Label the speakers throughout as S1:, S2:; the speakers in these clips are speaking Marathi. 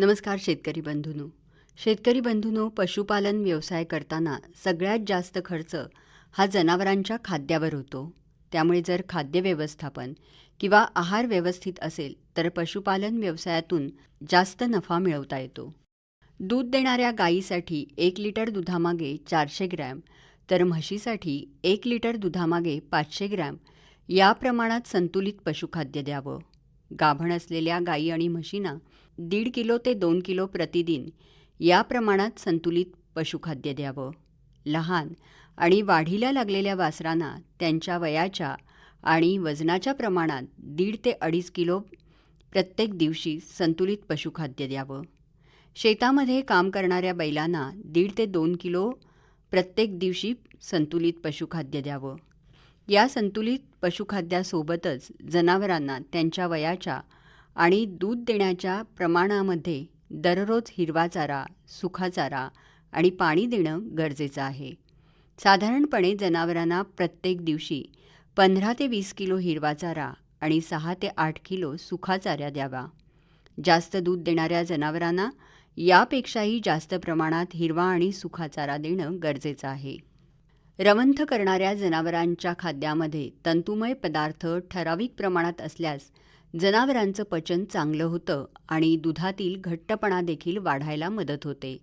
S1: नमस्कार शेतकरी बंधूंनो, पशुपालन व्यवसाय करताना सगळ्यात जास्त खर्च हा जनावरांच्या खाद्यावर होतो. त्यामुळे जर खाद्य व्यवस्थापन किंवा आहार व्यवस्थित असेल तर पशुपालन व्यवसायातून जास्त नफा मिळवता येतो. दूध देणाऱ्या गायीसाठी 1 लिटर दुधामागे 400 ग्रॅम तर म्हशीसाठी 1 लिटर दुधामागे 500 ग्रॅम या प्रमाणात संतुलित पशुखाद्य द्यावं. गाभण असलेल्या गायी आणि म्हशींना 1.5 किलो ते 2 किलो प्रतिदिन या प्रमाणात संतुलित पशुखाद्य द्यावं. लहान आणि वाढीला लागलेल्या वासरांना त्यांच्या वयाच्या आणि वजनाच्या प्रमाणात 1.5 ते 2.5 किलो प्रत्येक दिवशी संतुलित पशुखाद्य द्यावं. शेतामध्ये काम करणाऱ्या बैलांना 1.5 ते 2 किलो प्रत्येक दिवशी संतुलित पशुखाद्य द्यावं. या संतुलित पशुखाद्यासोबतच जनावरांना त्यांच्या वयाच्या आणि दूध देण्याच्या प्रमाणामध्ये दररोज हिरवा चारा, सुका चारा आणि पाणी देणं गरजेचं आहे. साधारणपणे जनावरांना प्रत्येक दिवशी 15 ते 20 किलो हिरवा चारा आणि 6 ते 8 किलो सुका चारा द्यावा. जास्त दूध देणाऱ्या जनावरांना यापेक्षाही जास्त प्रमाणात हिरवा आणि सुका चारा देणं गरजेचं आहे. रवंथ करणाऱ्या जनावरांच्या खाद्यामध्ये तंतुमय पदार्थ ठराविक प्रमाणात असल्यास जनावरांचं पचन चांगलं होतं आणि दुधातील घट्टपणा देखील वाढायला मदत होते.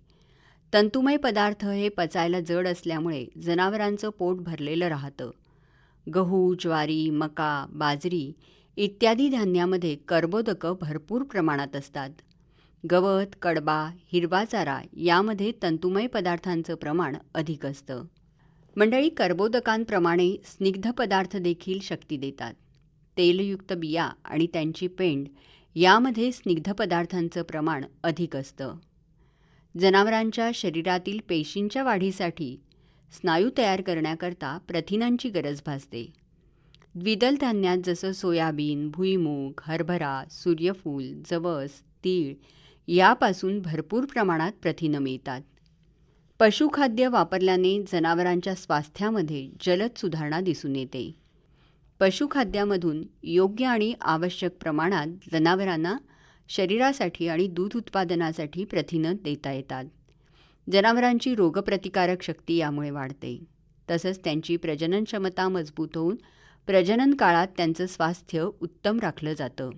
S1: तंतुमय पदार्थ हे पचायला जड असल्यामुळे जनावरांचं पोट भरलेलं राहतं. गहू, ज्वारी, मका, बाजरी इत्यादी धान्यामध्ये कर्बोदकं भरपूर प्रमाणात असतात. गवत, कडबा, हिरवा चारा यामध्ये तंतुमय पदार्थांचं प्रमाण अधिक असतं. मंडळी, कर्बोदकांप्रमाणे स्निग्ध पदार्थ देखील शक्ती देतात. तेलयुक्त बिया आणि त्यांची पेंड यामध्ये स्निग्ध पदार्थांचं प्रमाण अधिक असतं. जनावरांच्या शरीरातील पेशींच्या वाढीसाठी स्नायू तयार करण्याकरता प्रथिनांची गरज भासते. द्विदल धान्यात जसं सोयाबीन, भुईमूग, हरभरा, सूर्यफूल, जवस, तीळ यापासून भरपूर प्रमाणात प्रथिनं मिळतात. पशुखाद्य वापरल्याने जनावरांच्या स्वास्थ्यामध्ये जलद सुधारणा दिसून येते. पशुखाद्यामधून योग्य आणि आवश्यक प्रमाणात जनावरांना शरीरासाठी आणि दूध उत्पादनासाठी प्रथिनं देता येतात. जनावरांची रोगप्रतिकारक शक्ती यामुळे वाढते. तसंच त्यांची प्रजनन क्षमता मजबूत होऊन प्रजनन काळात त्यांचं स्वास्थ्य उत्तम राखलं जातं.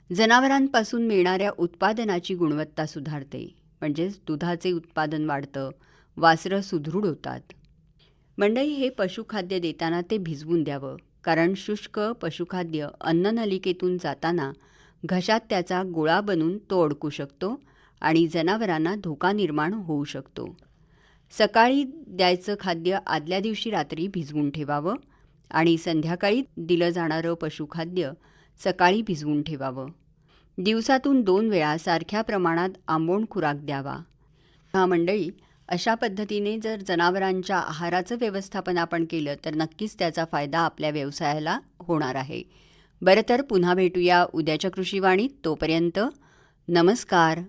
S1: जनावरांपासून मिळणाऱ्या उत्पादनाची गुणवत्ता सुधारते, म्हणजेच दुधाचे उत्पादन वाढतं, वासरं सुदृढ होतात. मंडळी, हे पशुखाद्य देताना ते भिजवून द्यावं, कारण शुष्क पशुखाद्य अन्ननलिकेतून जाताना घशात त्याचा गोळा बनून तो अडकू शकतो आणि जनावरांना धोका निर्माण होऊ शकतो. सकाळी द्यायचं खाद्य आदल्या दिवशी रात्री भिजवून ठेवावं आणि संध्याकाळी दिलं जाणारं पशुखाद्य सकाळी भिजवून ठेवावं. दिवसातून 2 वेळा सारख्या प्रमाणात आंबोण खुराक द्यावा. मंडळी, अशा पद्धतीने जर जनावरांच्या आहाराचं व्यवस्थापन आपण केलं तर नक्कीच त्याचा फायदा आपल्या व्यवसायाला होणार आहे. बरं, तर पुन्हा भेटूया उद्याच्या कृषीवाणीत. तोपर्यंत नमस्कार.